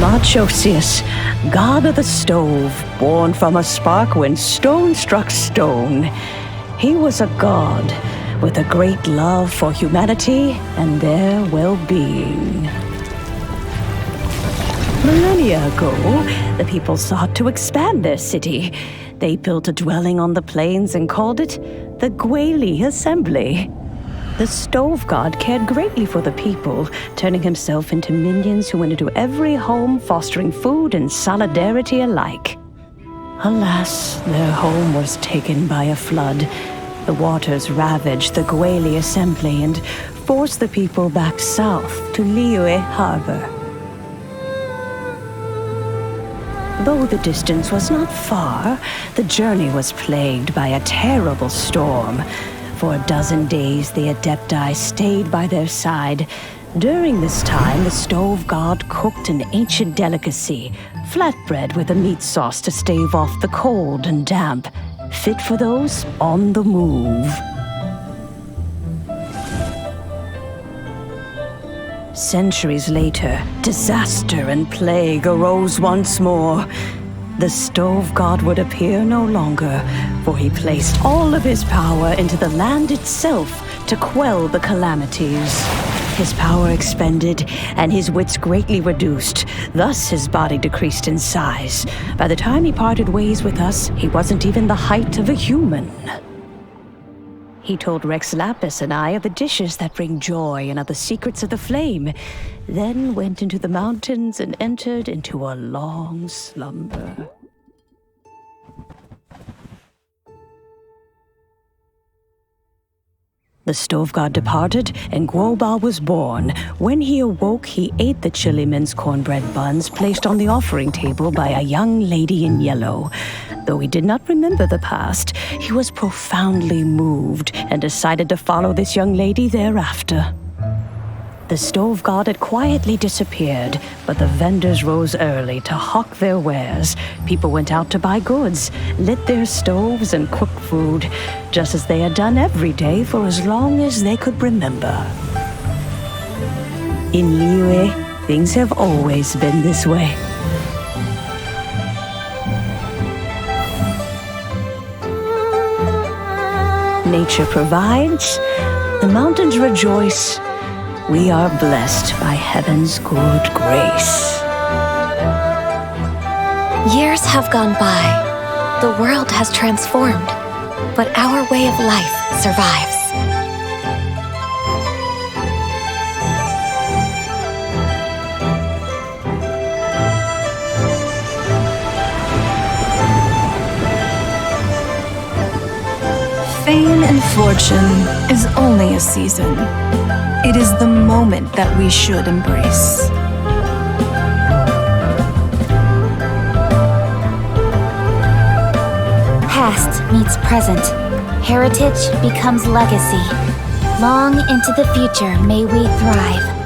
Marchosius, god of the stove, born from a spark when stone struck stone. He was a god with a great love for humanity and their well-being. Millennia ago, the people sought to expand their city. They built a dwelling on the plains and called it the Zhongli Assembly. The Stove God cared greatly for the people, turning himself into minions who went into every home, fostering food and solidarity alike. Alas, their home was taken by a flood. The waters ravaged the Zhongli Assembly and forced the people back south to Liyue Harbor. Though the distance was not far, the journey was plagued by a terrible storm. For a dozen days, the Adepti stayed by their side. During this time, the Stove God cooked an ancient delicacy, flatbread with a meat sauce to stave off the cold and damp, fit for those on the move. Centuries later, disaster and plague arose once more. The Stove God would appear no longer, for he placed all of his power into the land itself to quell the calamities. His power expended, and his wits greatly reduced. Thus his body decreased in size. By the time he parted ways with us, he wasn't even the height of a human. He told Rex Lapis and I of the dishes that bring joy and of the secrets of the flame, then went into the mountains and entered into a long slumber. The Stove God departed, and Guoba was born. When he awoke, he ate the chili mince cornbread buns placed on the offering table by a young lady in yellow. Though he did not remember the past, he was profoundly moved and decided to follow this young lady thereafter. The Stove God had quietly disappeared, but the vendors rose early to hawk their wares. People went out to buy goods, lit their stoves, and cooked food, just as they had done every day for as long as they could remember. In Liyue, things have always been this way. Nature provides, the mountains rejoice. We are blessed by heaven's good grace. Years have gone by. The world has transformed, but our way of life survives. Fame and fortune is only a season. It is the moment that we should embrace. Past meets present. Heritage becomes legacy. Long into the future may we thrive.